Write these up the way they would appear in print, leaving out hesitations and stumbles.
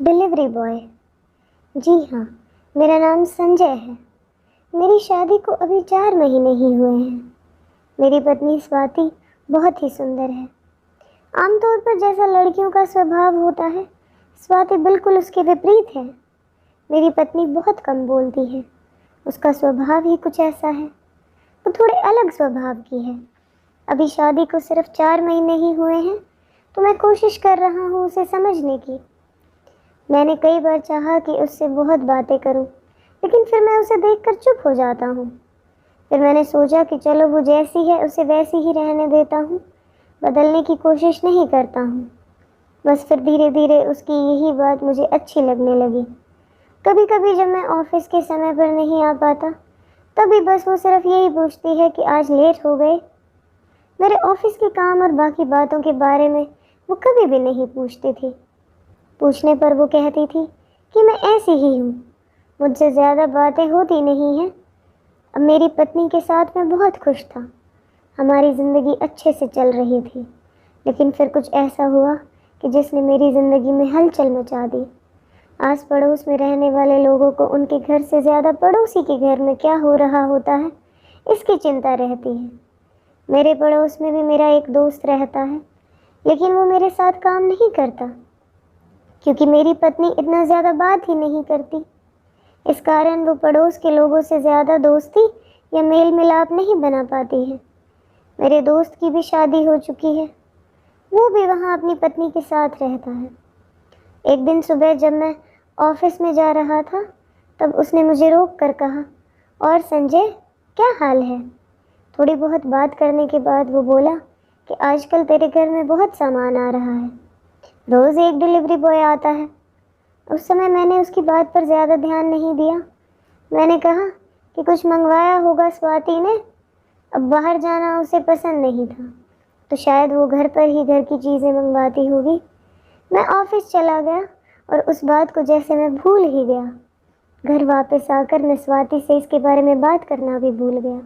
Delivery boy. जी हाँ, मेरा नाम संजय है। मेरी शादी को अभी 4 महीने ही हुए हैं। मेरी पत्नी स्वाति बहुत ही सुंदर है। आमतौर पर जैसा लड़कियों का स्वभाव होता है, स्वाति बिल्कुल उसके विपरीत है। मेरी पत्नी बहुत कम बोलती है। उसका स्वभाव ही कुछ ऐसा है। वो थोड़े अलग स्वभाव की है। अभी शादी को सिर्फ 4 महीने ही हुए हैं, तो मैं कोशिश कर रहा हूँ उसे समझने की। मैंने कई बार चाहा कि उससे बहुत बातें करूं, लेकिन फिर मैं उसे देखकर चुप हो जाता हूं। फिर मैंने सोचा कि चलो वो जैसी है उसे वैसी ही रहने देता हूं, बदलने की कोशिश नहीं करता हूं। बस फिर धीरे धीरे उसकी यही बात मुझे अच्छी लगने लगी। कभी कभी जब मैं ऑफिस के समय पर नहीं आ पाता, तभी बस वो सिर्फ यही पूछती है कि आज लेट हो गए। मेरे ऑफिस के काम और बाकी बातों के बारे में वो कभी भी नहीं पूछती थी। पूछने पर वो कहती थी कि मैं ऐसी ही हूँ, मुझसे ज़्यादा बातें होती नहीं हैं। अब मेरी पत्नी के साथ मैं बहुत खुश था। हमारी ज़िंदगी अच्छे से चल रही थी, लेकिन फिर कुछ ऐसा हुआ कि जिसने मेरी ज़िंदगी में हलचल मचा दी। आस पड़ोस में रहने वाले लोगों को उनके घर से ज़्यादा पड़ोसी के घर में क्या हो रहा होता है, इसकी चिंता रहती है। मेरे पड़ोस में भी मेरा एक दोस्त रहता है, लेकिन वो मेरे साथ काम नहीं करता, क्योंकि मेरी पत्नी इतना ज़्यादा बात ही नहीं करती। इस कारण वो पड़ोस के लोगों से ज़्यादा दोस्ती या मेल मिलाप नहीं बना पाती है। मेरे दोस्त की भी शादी हो चुकी है। वो भी वहाँ अपनी पत्नी के साथ रहता है। एक दिन सुबह जब मैं ऑफिस में जा रहा था, तब उसने मुझे रोक कर कहा, और संजय, क्या हाल है? थोड़ी बहुत बात करने के बाद वो बोला कि आजकल तेरे घर में बहुत सामान आ रहा है, रोज़ एक डिलीवरी बॉय आता है। उस समय मैंने उसकी बात पर ज़्यादा ध्यान नहीं दिया। मैंने कहा कि कुछ मंगवाया होगा स्वाति ने, अब बाहर जाना उसे पसंद नहीं था, तो शायद वो घर पर ही घर की चीज़ें मंगवाती होगी। मैं ऑफिस चला गया और उस बात को जैसे मैं भूल ही गया। घर वापस आकर मैं स्वाति से इसके बारे में बात करना भी भूल गया।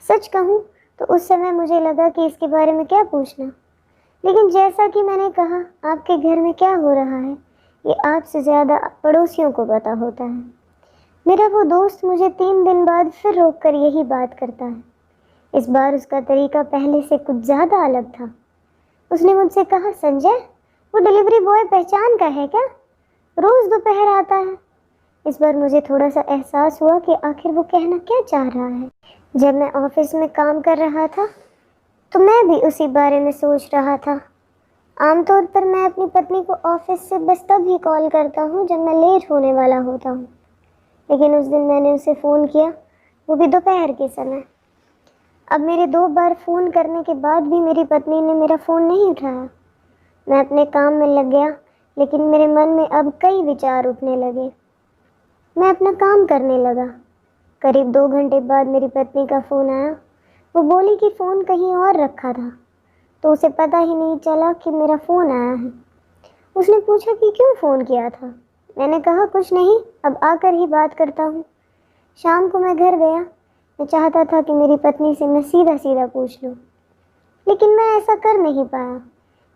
सच कहूँ तो उस समय मुझे लगा कि इसके बारे में क्या पूछना, लेकिन जैसा कि मैंने कहा, आपके घर में क्या हो रहा है ये आपसे ज़्यादा पड़ोसियों को पता होता है। मेरा वो दोस्त मुझे 3 दिन बाद फिर रोक कर यही बात करता है। इस बार उसका तरीका पहले से कुछ ज़्यादा अलग था। उसने मुझसे कहा, संजय, वो डिलीवरी बॉय पहचान का है क्या? रोज़ दोपहर आता है। इस बार मुझे थोड़ा सा एहसास हुआ कि आखिर वो कहना क्या चाह रहा है। जब मैं ऑफिस में काम कर रहा था, तो मैं भी उसी बारे में सोच रहा था। आमतौर पर मैं अपनी पत्नी को ऑफिस से बस तब ही कॉल करता हूँ जब मैं लेट होने वाला होता हूँ, लेकिन उस दिन मैंने उसे फ़ोन किया, वो भी दोपहर के समय। अब मेरे 2 बार फ़ोन करने के बाद भी मेरी पत्नी ने मेरा फ़ोन नहीं उठाया। मैं अपने काम में लग गया, लेकिन मेरे मन में अब कई विचार उठने लगे। मैं अपना काम करने लगा। करीब 2 घंटे बाद मेरी पत्नी का फ़ोन आया। वो बोली कि फ़ोन कहीं और रखा था, तो उसे पता ही नहीं चला कि मेरा फ़ोन आया है। उसने पूछा कि क्यों फ़ोन किया था। मैंने कहा, कुछ नहीं, अब आकर ही बात करता हूँ। शाम को मैं घर गया। मैं चाहता था कि मेरी पत्नी से मैं सीधा सीधा पूछ लूँ, लेकिन मैं ऐसा कर नहीं पाया।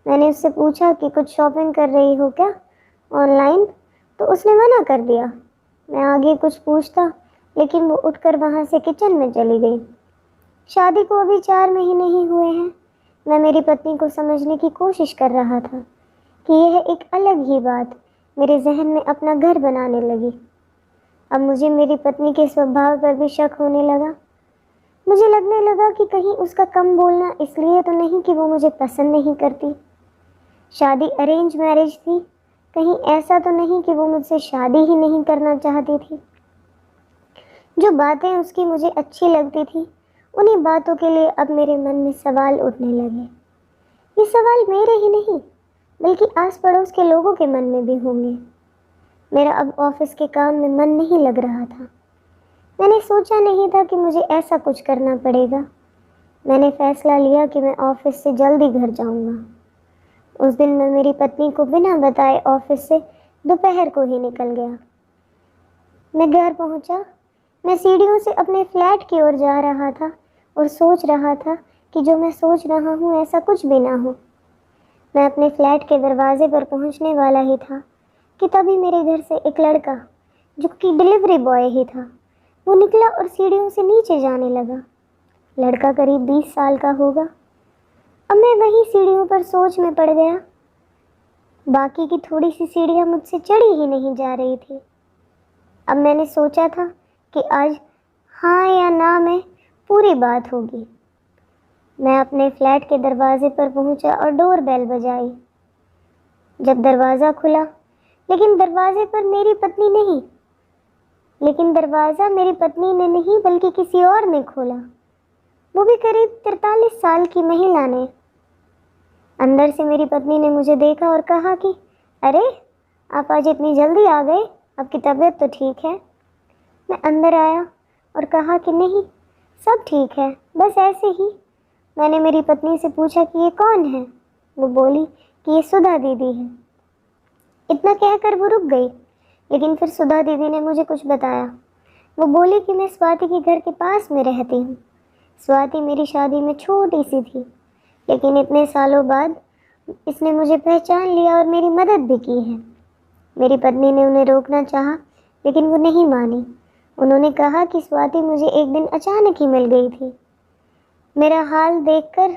मैंने उससे पूछा कि कुछ शॉपिंग कर रही हो क्या ऑनलाइन, तो उसने मना कर दिया। मैं आगे कुछ पूछता, लेकिन वो उठकर वहाँ से किचन में चली गई। शादी को अभी 4 महीने ही हुए हैं। मैं मेरी पत्नी को समझने की कोशिश कर रहा था कि यह एक अलग ही बात मेरे जहन में अपना घर बनाने लगी। अब मुझे मेरी पत्नी के स्वभाव पर भी शक होने लगा। मुझे लगने लगा कि कहीं उसका कम बोलना इसलिए तो नहीं कि वो मुझे पसंद नहीं करती। शादी अरेंज मैरिज थी, कहीं ऐसा तो नहीं कि वो मुझसे शादी ही नहीं करना चाहती थी। जो बातें उसकी मुझे अच्छी लगती थी, उन्हीं बातों के लिए अब मेरे मन में सवाल उठने लगे। ये सवाल मेरे ही नहीं, बल्कि आस पड़ोस के लोगों के मन में भी होंगे। मेरा अब ऑफिस के काम में मन नहीं लग रहा था। मैंने सोचा नहीं था कि मुझे ऐसा कुछ करना पड़ेगा। मैंने फैसला लिया कि मैं ऑफिस से जल्दी घर जाऊंगा। उस दिन मैं मेरी पत्नी को बिना बताए ऑफिस से दोपहर को ही निकल गया। मैं घर पहुंचा। मैं सीढ़ियों से अपने फ्लैट की ओर जा रहा था और सोच रहा था कि जो मैं सोच रहा हूँ ऐसा कुछ भी ना हो। मैं अपने फ्लैट के दरवाजे पर पहुंचने वाला ही था कि तभी मेरे घर से एक लड़का, जो कि डिलीवरी बॉय ही था, वो निकला और सीढ़ियों से नीचे जाने लगा। लड़का करीब 20 साल का होगा। अब मैं वहीं सीढ़ियों पर सोच में पड़ गया। बाकी की थोड़ी सी सीढ़ियाँ मुझसे चढ़ी ही नहीं जा रही थी। अब मैंने सोचा था कि आज हाँ या ना में पूरी बात होगी। मैं अपने फ्लैट के दरवाजे पर पहुंचा और डोर बेल बजाई। जब दरवाज़ा खुला, लेकिन दरवाजे पर मेरी पत्नी नहीं, लेकिन दरवाज़ा मेरी पत्नी ने नहीं बल्कि किसी और ने खोला, वो भी करीब 43 साल की महिला ने। अंदर से मेरी पत्नी ने मुझे देखा और कहा कि अरे, आप आज इतनी जल्दी आ गए, आपकी तबीयत तो ठीक है। मैं अंदर आया और कहा कि नहीं, सब ठीक है, बस ऐसे ही। मैंने मेरी पत्नी से पूछा कि ये कौन है। वो बोली कि ये सुधा दीदी है। इतना कहकर वो रुक गई, लेकिन फिर सुधा दीदी ने मुझे कुछ बताया। वो बोली कि मैं स्वाति के घर के पास में रहती हूँ। स्वाति मेरी शादी में छोटी सी थी, लेकिन इतने सालों बाद इसने मुझे पहचान लिया और मेरी मदद भी की है। मेरी पत्नी ने उन्हें रोकना चाहा, लेकिन वो नहीं मानी। उन्होंने कहा कि स्वाति मुझे एक दिन अचानक ही मिल गई थी। मेरा हाल देखकर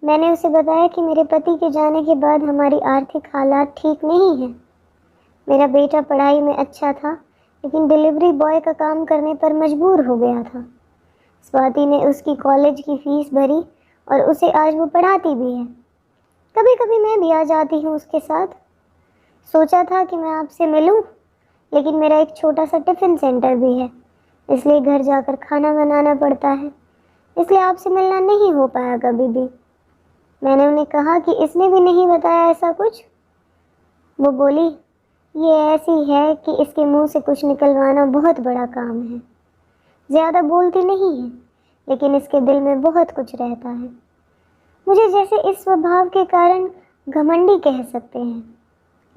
मैंने उसे बताया कि मेरे पति के जाने के बाद हमारी आर्थिक हालात ठीक नहीं है। मेरा बेटा पढ़ाई में अच्छा था, लेकिन डिलीवरी बॉय का काम करने पर मजबूर हो गया था। स्वाति ने उसकी कॉलेज की फीस भरी और उसे आज वो पढ़ाती भी है। कभी कभी मैं भी आ जाती हूँ उसके साथ। सोचा था कि मैं आपसे मिलूं, लेकिन मेरा एक छोटा सा टिफ़िन सेंटर भी है, इसलिए घर जाकर खाना बनाना पड़ता है, इसलिए आपसे मिलना नहीं हो पाया कभी भी। मैंने उन्हें कहा कि इसने भी नहीं बताया ऐसा कुछ। वो बोली, ये ऐसी है कि इसके मुंह से कुछ निकलवाना बहुत बड़ा काम है। ज़्यादा बोलती नहीं है, लेकिन इसके दिल में बहुत कुछ रहता है। मुझे जैसे इस स्वभाव के कारण घमंडी कह सकते हैं,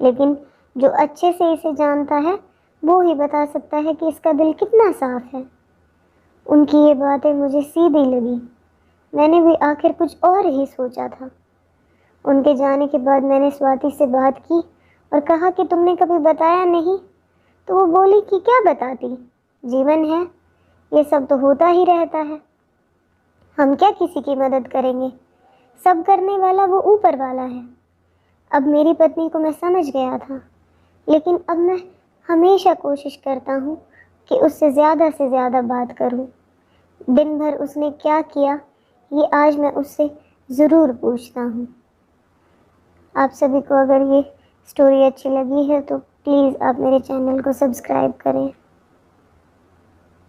लेकिन जो अच्छे से इसे जानता है वो ही बता सकता है कि इसका दिल कितना साफ है। उनकी ये बातें मुझे सीधी लगी। मैंने भी आखिर कुछ और ही सोचा था। उनके जाने के बाद मैंने स्वाति से बात की और कहा कि तुमने कभी बताया नहीं। तो वो बोली कि क्या बताती, जीवन है, ये सब तो होता ही रहता है, हम क्या किसी की मदद करेंगे, सब करने वाला वो ऊपर वाला है। अब मेरी पत्नी को मैं समझ गया था, लेकिन अब मैं हमेशा कोशिश करता हूँ कि उससे ज़्यादा से ज़्यादा बात करूँ। दिन भर उसने क्या किया ये आज मैं उससे ज़रूर पूछता हूँ। आप सभी को अगर ये स्टोरी अच्छी लगी है तो प्लीज़ आप मेरे चैनल को सब्सक्राइब करें।